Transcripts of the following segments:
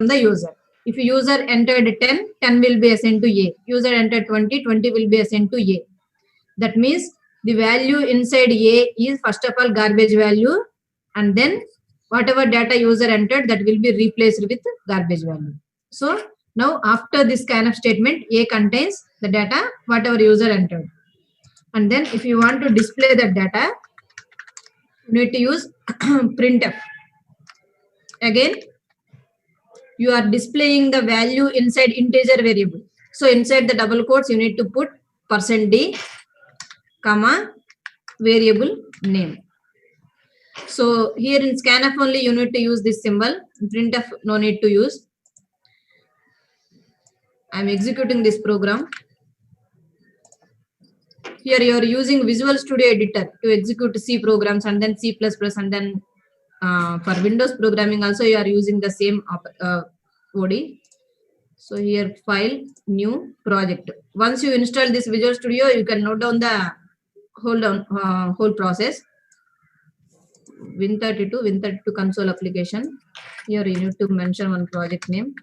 the user. If user entered 10, 10 will be assigned to A. User entered 20, 20 will be assigned to A. That means the value inside A is first of all garbage value, and then whatever data user entered, that will be replaced with garbage value. So now after this scanf statement, A contains the data whatever user entered. And then if you want to display that data, you need to use printf. Again, you are displaying the value inside integer variable. So inside the double quotes, you need to put %d, comma, variable name. So here in scanf only you need to use this symbol. Printf no need to use. I am executing this program. Here you are using Visual Studio Editor to execute C programs, and then C++, and then for Windows programming also you are using the same OD. So here file, new project. Once you install this Visual Studio, you can note down the whole process. Win32 console application. Here you need to mention one project name.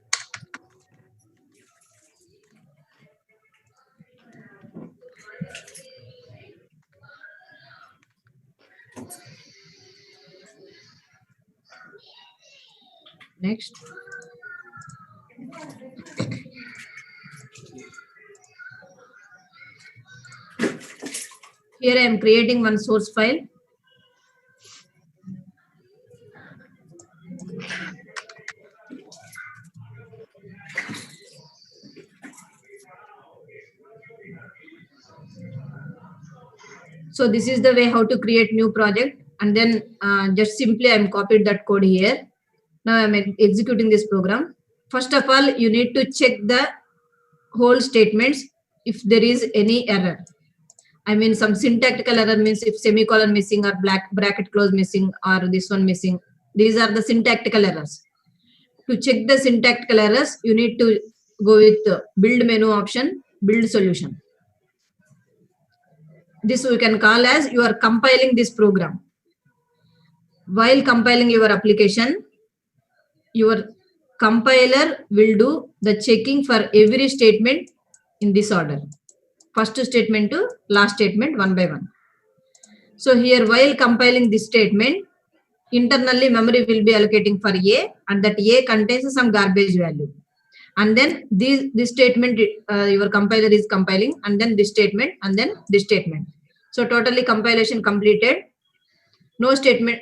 Next. Here I am creating one source file. So this is the way how to create new project, and then just simply I'm copied that code here. Now I'm executing this program. First of all, you need to check the whole statements if there is any error. I mean, some syntactical error means if semicolon missing or bracket close missing or this one missing. These are the syntactical errors. To check the syntactical errors, you need to go with build menu option, build solution. This we can call as you are compiling this program. While compiling your application, your compiler will do the checking for every statement in this order. First statement to last statement one by one. So here while compiling this statement, internally memory will be allocating for A, and that A contains some garbage value. And then this statement your compiler is compiling, and then this statement, and then this statement. So totally compilation completed. No statement,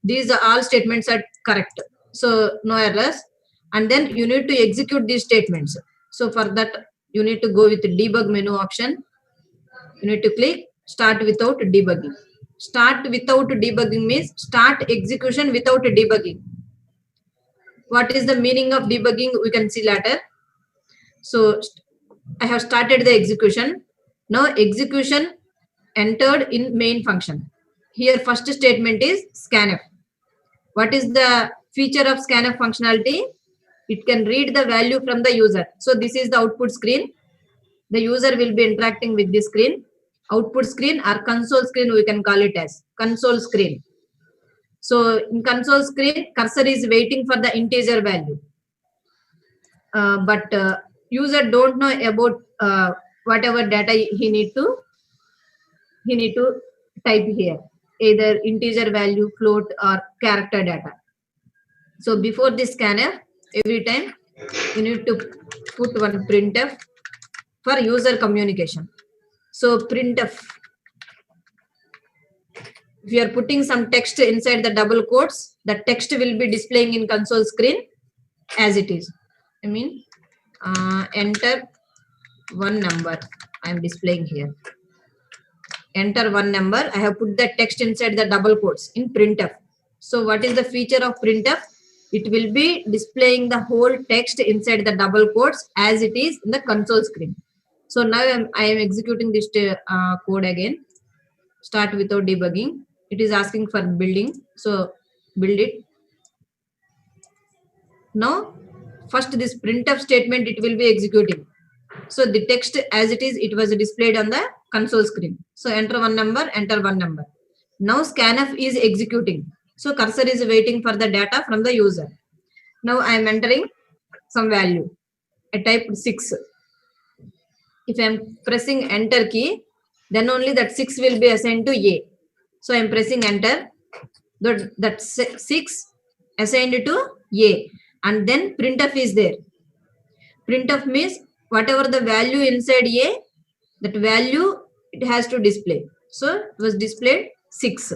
these are all statements are correct. So no errors. And then you need to execute these statements. So for that, you need to go with the debug menu option. You need to click start without debugging. Start without debugging means start execution without debugging. What is the meaning of debugging? We can see later. So I have started the execution. Now execution entered in main function. Here first statement is scanf. What is the feature of scanf functionality? It can read the value from the user. So this is the output screen. The user will be interacting with this screen. Output screen or console screen, we can call it as console screen. So in console screen, cursor is waiting for the integer value. But user don't know about whatever data he need to type here, either integer value, float, or character data. So before this scanf, every time you need to put one printf for user communication. So printf, if you are putting some text inside the double quotes, the text will be displaying in console screen as it is. I mean, enter one number. I am displaying here. Enter one number. I have put the text inside the double quotes in printf. So what is the feature of printf? It will be displaying the whole text inside the double quotes as it is in the console screen. So now I am executing this code again. Start without debugging. It is asking for building. So build it. Now first this printf statement, it will be executing. So the text as it is, it was displayed on the console screen. So enter one number, enter one number. Now scanf is executing. So cursor is waiting for the data from the user. Now I am entering some value. I typed 6. If I am pressing enter key, then only that 6 will be assigned to A. So I am pressing enter. That 6 assigned to A, and then printf is there. Printf means whatever the value inside A, that value it has to display. So it was displayed 6.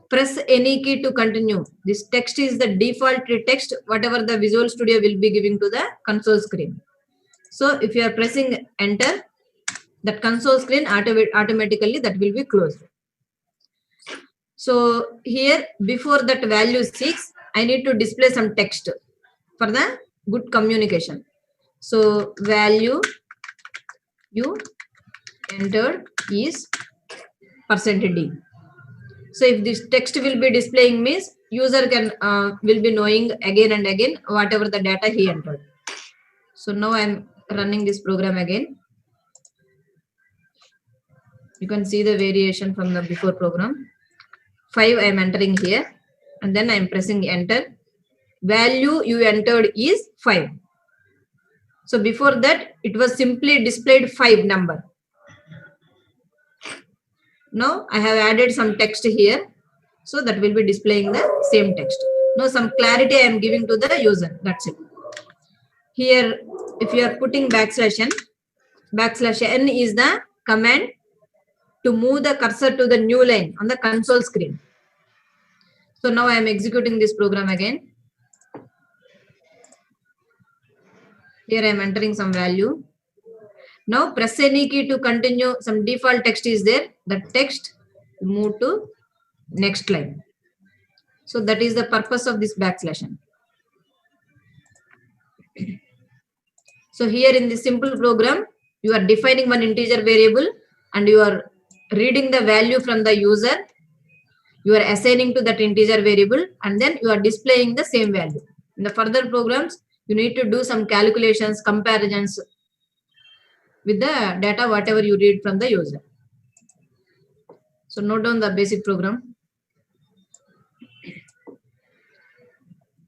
Press any key to continue. This text is the default text, whatever the Visual Studio will be giving to the console screen. So if you are pressing enter, that console screen automatically that will be closed. So here before that value 6, I need to display some text for the good communication. So value you entered is %D. So if this text will be displaying means user can will be knowing again and again whatever the data he entered. So now I am running this program again. You can see the variation from the before program. 5 I am entering here, and then I am pressing enter. Value you entered is 5. So before that it was simply displayed 5 number. Now I have added some text here, so that will be displaying the same text. Now some clarity I am giving to the user. That's it. Here if you are putting \n is the command to move the cursor to the new line on the console screen. So now I am executing this program again. Here I am entering some value. Now press any key to continue. Some default text is there. The text move to next line. So that is the purpose of this \n. So here in this simple program, you are defining one integer variable and you are reading the value from the user. You are assigning to that integer variable and then you are displaying the same value. In the further programs, you need to do some calculations, comparisons with the data, whatever you read from the user. So note down the basic program.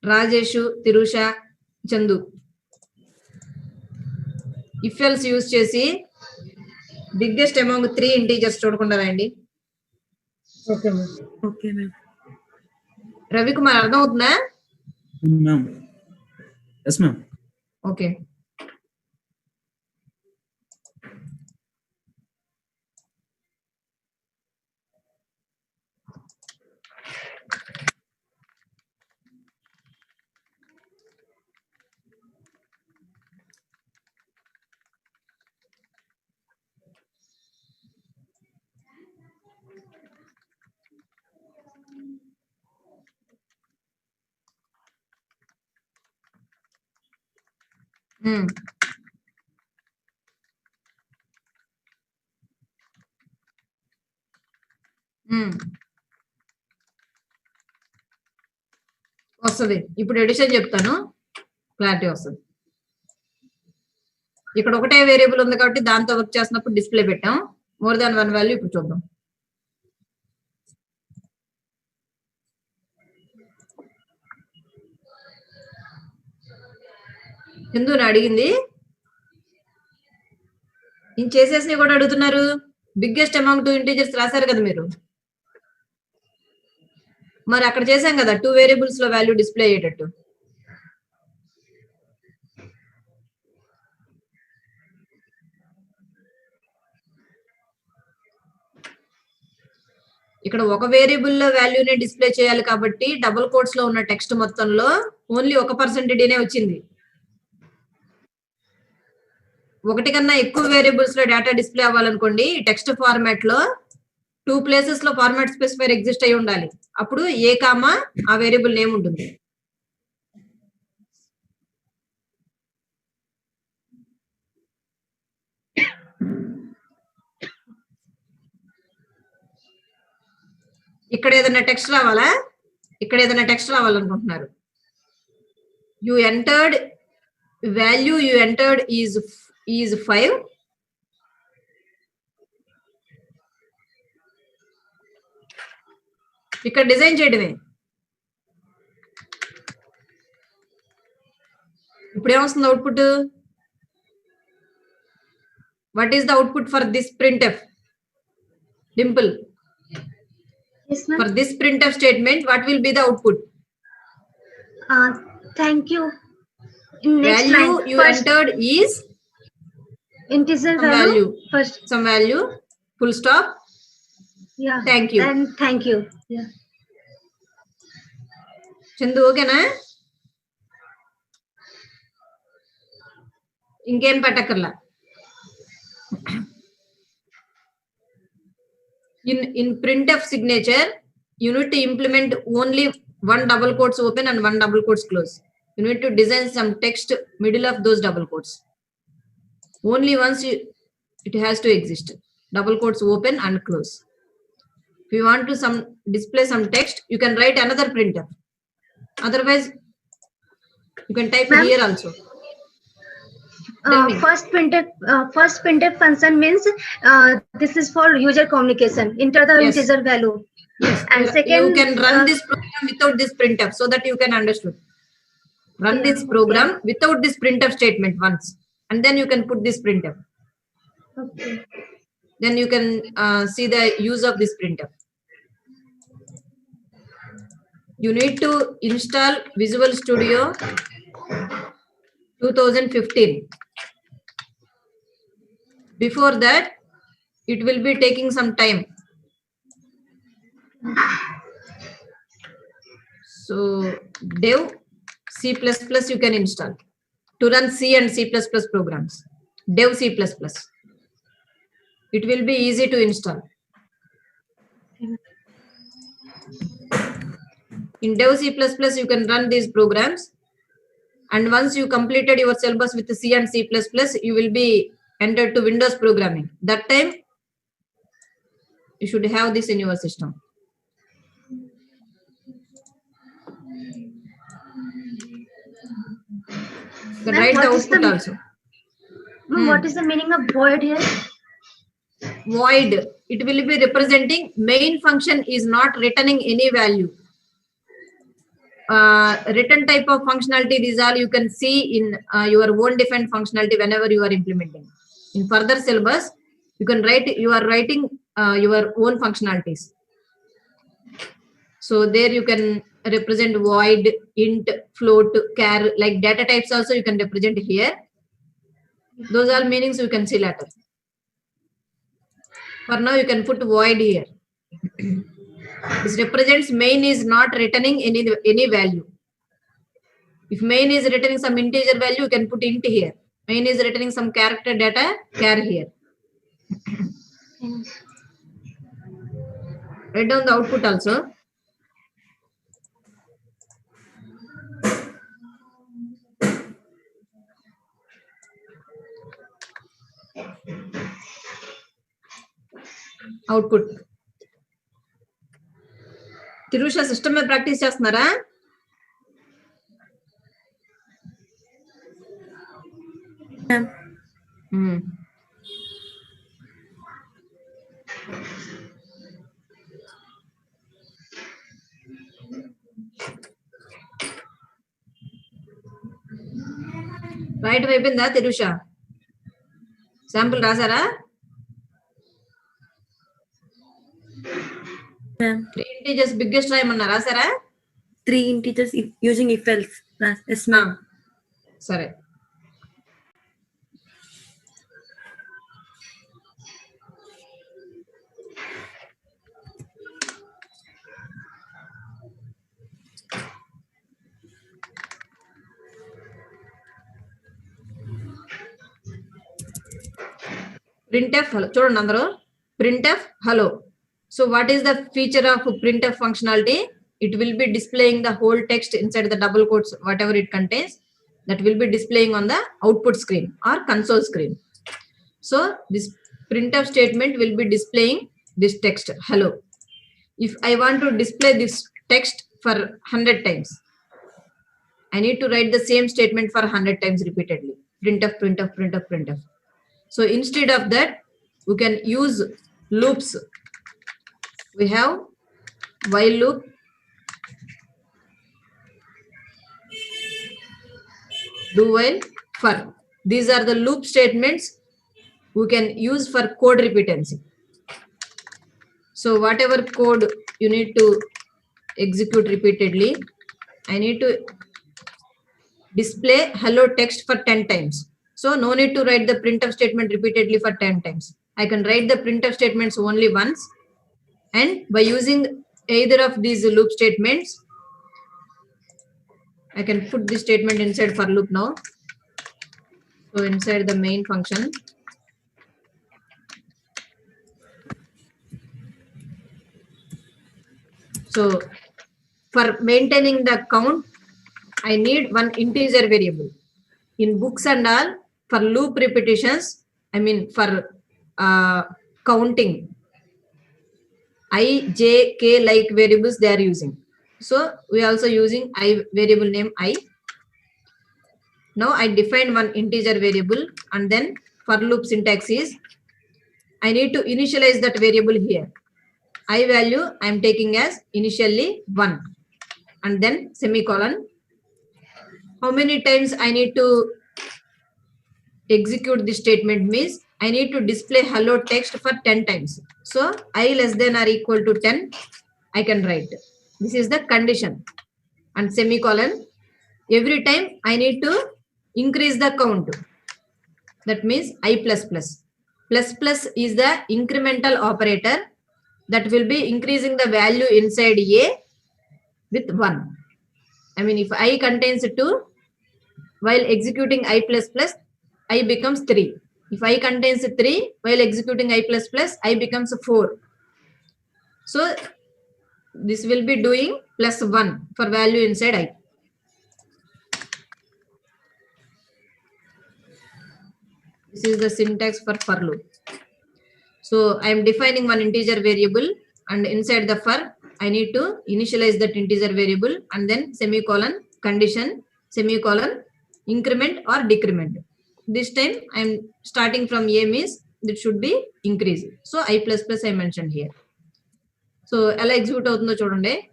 Rajeshu, Tirusha, Chandu. If else use chesi biggest among 3 integers చూడకుండా రాయండి. Okay ma'am. Okay ma'am. Ravikumar అర్థం అవుతుందా? Ma'am. Yes ma'am. Okay. వస్తుంది. ఇప్పుడు edition చెప్తాను, clarity వస్తుంది. ఇక్కడ ఒకటే వేరియబుల్ ఉంది కాబట్టి దాంతో వర్క్ చేసినప్పుడు డిస్ప్లే పెట్టాం. మోర్ దాన్ 1 వాల్యూ ఇప్పుడు చూద్దాం. ఎందుకు అడిగింది? నేను చేసేసి కూడా అడుగుతున్నారు. బిగ్గెస్ట్ అమౌంట్ 2 ఇంటీజర్స్ రాశారు కదా మీరు. మరి అక్కడ చేసాం కదా 2 వేరియబుల్స్ లో వాల్యూ డిస్ప్లే అయ్యేటట్టు. ఇక్కడ ఒక వేరియబుల్ లో వాల్యూనే డిస్ప్లే చేయాలి కాబట్టి డబుల్ కోట్స్ లో ఉన్న టెక్స్ట్ మొత్తంలో ఓన్లీ 1%నే వచ్చింది. ఒకటి కన్నా ఎక్కువ వేరియబుల్స్ లో డేటా డిస్ప్లే అవ్వాలనుకోండి, టెక్స్ట్ ఫార్మాట్ లో 2 ప్లేసెస్ లో ఫార్మాట్ స్పెసిఫైర్ ఎగ్జిస్ట్ అయి ఉండాలి. అప్పుడు ఏ కామా ఆ వేరియబుల్ నేమ్ ఉంటుంది. ఇక్కడ ఏదైనా టెక్స్ట్ రావాలా? ఇక్కడ ఏదైనా టెక్స్ట్ రావాలనుకుంటున్నారు. You entered value you entered is 5. ఇక్కడ డిజైన్ చేయడమే. ఇప్పుడు ఏమొస్తుంది output? What is the output for this printf? Dimple. Yes, ma'am. For this printf statement, what will be the output? Thank you. In next Value line, you first entered is integer some value. First, Some value. Full stop. yeah. Thank you. And thank you. Yeah. Chandu ఓకేనా? ఇంకేం పెట్టక్కర్లా. In printf signature, you need to implement only one double quotes open and one double quotes close. You need to design some text middle of those double quotes. Only once it has to exist. Double quotes open and close. If you want to display some text, you can write another printf. Otherwise, you can type here also. First printf function means this is for user communication. Enter the Yes. integer value. Yes. And second, you can run this program without this printf so that you can understand. Run this program without this printf statement once, and then you can put this printf. Okay. Then you can see the use of this printf. You need to install Visual Studio 2015. Before that, it will be taking some time. So dev C++ you can install to run C and C++ programs. Dev C++. It will be easy to install. In Dev C++, you can run these programs. And once you completed your syllabus with C and C++, you will be entered to Windows programming. That time, you should have this in your system. You can write the output also. What is the meaning of void here? Void. It will be representing main function is not returning any value. Return type of functionality, these all you can see in your own defined functionality whenever you are implementing. In further syllabus, you can write, you are writing your own functionalities. So there you can represent void, int, float, char, like data types also you can represent here. Those are meanings you can see later. For now, you can put void here. This represents main is not returning any value. If main is returning some integer value, you can put int here. Main is returning some character data, char here. Write down the output also. Output. Thirusha system మీద practice చేస్తున్నారా? Write అయిపోయిందా Thirusha? Sample రాసారా? 3 integers biggest రాయమన్నా రాసారా? 3 integers using if else. Yes, ma'am. సరే. printf hello చూడండి అందరూ. printf hello. So what is the feature of printf functionality? It will be displaying the whole text inside the double quotes, whatever it contains, that will be displaying on the output screen or console screen. So this printf statement will be displaying this text hello. If I want to display this text for 100 times, I need to write the same statement for 100 times repeatedly. Printf, printf, printf, printf. So instead of that, we can use loops. We have while loop, do while, for. These are the loop statements we can use for code repeatancy. So whatever code you need to execute repeatedly, I need to display hello text for 10 times. So no need to write the printf statement repeatedly for 10 times. I can write the printf statements only once, and by using either of these loop statements, I can put this statement inside for loop now. So inside the main function, so for maintaining the count, I need one integer variable. In books and all, for loop repetitions, I mean for counting, I, j, k like variables they are using. So we are also using I variable name I. Now I define one integer variable, and then for loop syntax is I need to initialize that variable here. I value I am taking as initially 1, and then semicolon. How many times I need to execute this statement means I need to display hello text for 10 times. So I less than or equal to 10, I can write. This is the condition, and semicolon. Every time I need to increase the count. That means I plus plus. Plus plus is the incremental operator that will be increasing the value inside A with 1. I mean, if I contains 2, while executing I plus plus, I becomes 3. If I contains 3, while executing I plus plus, I becomes 4. So this will be doing plus 1 for value inside I. This is the syntax for loop. So I am defining one integer variable, and inside the for, I need to initialize that integer variable, and then semicolon, condition, semicolon, increment or decrement. This time I am starting from A means it should be increased. So I plus plus I mentioned here. So ela execute avutundo chudandi.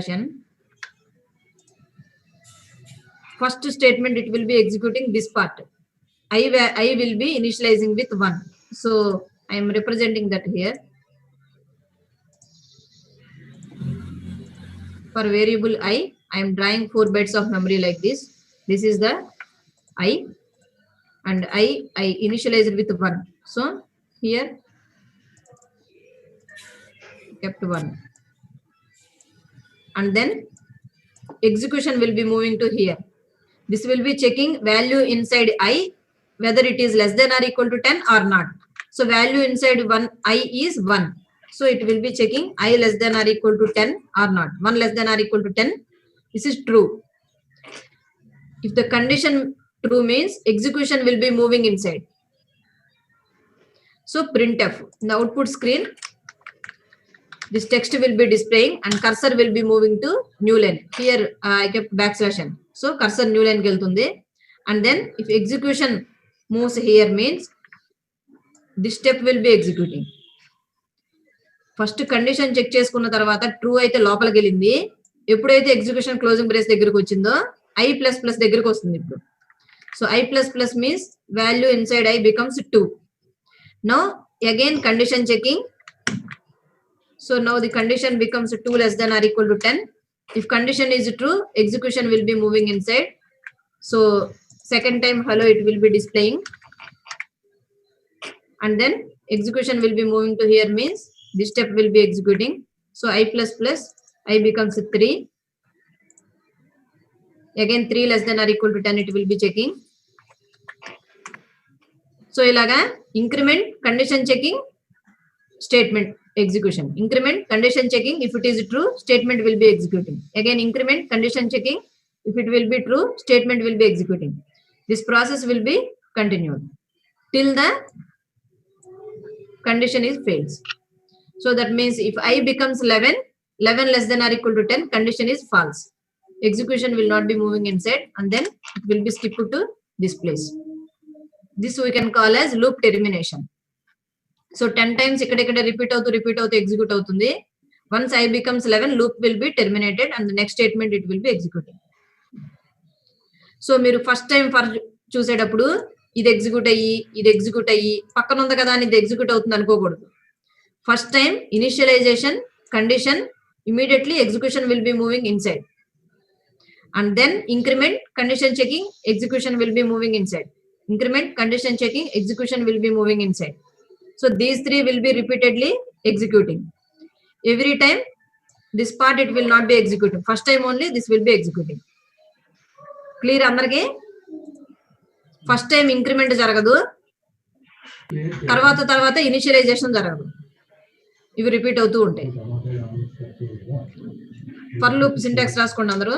\n. First statement, it will be executing this part. I will be initializing with 1. So I am representing that here. For variable I am drawing 4 bytes of memory like this. This is the I, and I initialize it with 1. So here kept 1. And then execution will be moving to here. This will be checking value inside I, whether it is less than or equal to 10 or not. So value inside 1 I is 1. So it will be checking I less than or equal to 10 or not. 1 less than or equal to 10. This is true. If the condition true means execution will be moving inside. So printf, in the output screen, this text will be displaying and cursor will be moving to new line. Here I kept \n. So cursor new line keltundi. And then if execution moves here means this step will be executing. First condition check చేసుకున్న తర్వాత true అయితే లోపలికి వెళ్ళింది. ఎప్పుడైతే execution closing brace దగ్గరికి వచ్చిందో I plus plus దగ్గరికి వస్తుంది ఇప్పుడు. So I plus plus means value inside I becomes 2. Now again condition checking. So now the condition becomes 2 less than or equal to 10. If condition is true, execution will be moving inside. So second time hello it will be displaying. And then execution will be moving to here means this step will be executing. So I plus plus, I becomes 3. Again 3 less than or equal to 10 it will be checking. So ilaga increment, condition checking, statement execution. Increment, condition checking, if it is true, statement will be executing. Again increment, condition checking, if it will be true, statement will be executing. This process will be continued till the condition is fails. So that means if I becomes 11, 11 less than or equal to 10, condition is false. Execution will not be moving inside, and then it will be skipped to this place. This we can call as loop termination. So 10 times ikkada repeat అవుతూ execute అవుతుంది. Once I becomes 11, loop will be terminated and the next statement it will be executing. So మీరు first time for చూసేటప్పుడు ఇది execute అయ్యి పక్కన ఉంది కదా అని ఇది ఎగ్జిక్యూట్ అవుతుంది అనుకోకూడదు. First time initialization condition, immediately execution will be moving inside, and then increment condition checking, execution will be moving inside. Increment, condition checking, execution will be moving inside. So these three will be repeatedly executing. Every time this part it will not be executing. First time only this will be executing. Clear andarki? First time increment jaragadu, తర్వాత initialisation జరగదు. ఇవి repeat అవుతూ ఉంటాయి. For loop syntax రాసుకోండి అందరూ.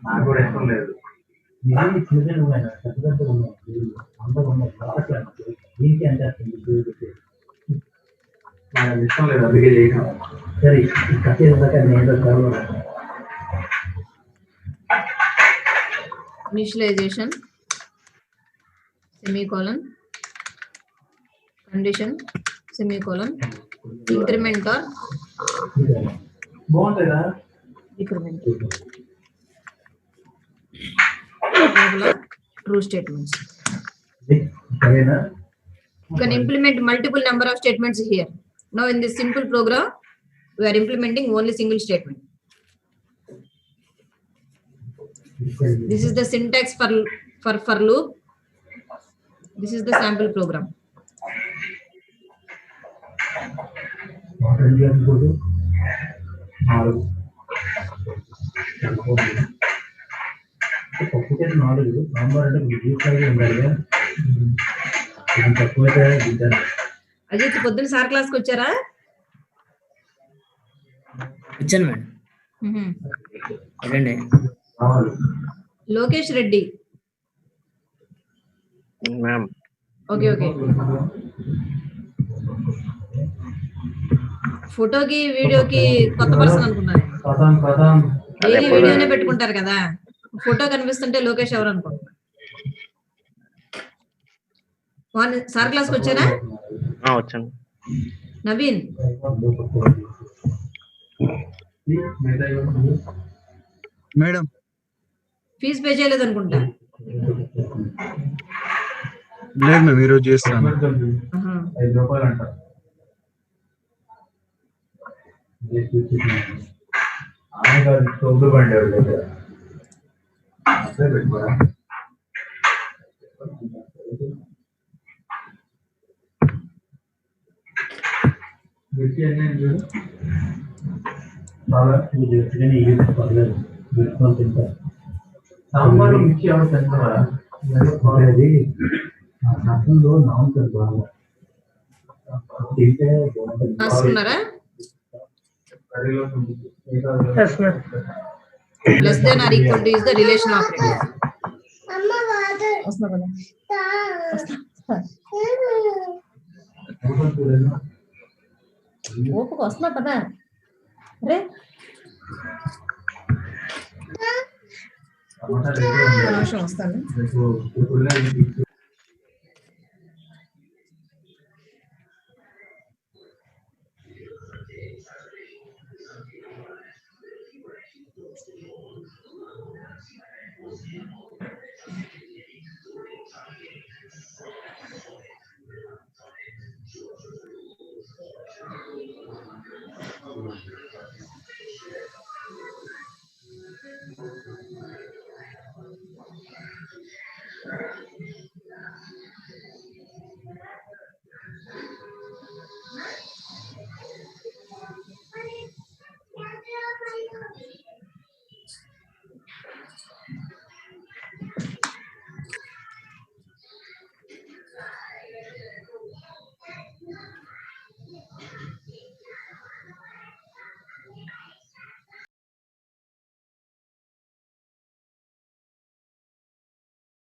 నాకు కూడా ఇష్టం లేదు. నాకు ఇష్టం లేదు అందుకే చేయను. సరే initialization semicolon condition semicolon increment or బాగుంటుందా decrement true statements. You can implement multiple number of statements here. Now in this simple program we are implementing only single statement. This is the syntax for loop. This is the sample program. Ajith పొద్దున్న sir class కి వచ్చారా? వచ్చాను madam. Attend Lokesh Reddy. Ma'am. Okay okay. ఫోటోకి వీడియోకి కొత్త person అనుకున్నారు. Daily వీడియోనే పెట్టుకుంటారు కదా, ఫోటో కనిపిస్తుంటే లోకేష్ ఎవరు అనుకుంటున్నారు. సార్ క్లాస్ కి వచ్చారా? వచ్చాను. నవీన్ మేడం ఫీజు పే చేయలేదు అనుకుంటా. లేదు మేము ఈరోజు చేస్తాను. ₹5 అంట. ఆమెగారు తొమ్మిది బండి ఎవరి దగ్గర అదే పెట్టుకోరా. మిర్చి అన్నీ చూడు చాలా పర్లేదు పెట్టుకొని తింటారు. సాంబార్లో మిర్చి ఎవరు తింటారా? అది రసంలో నాముతుంది బాగా తింటే బాగుంటుంది. రాసుకున్నారా? Less than or equal to is the relation operator. ఓపుకు వస్తున్నా కదా రే. నిమిషం వస్తాను.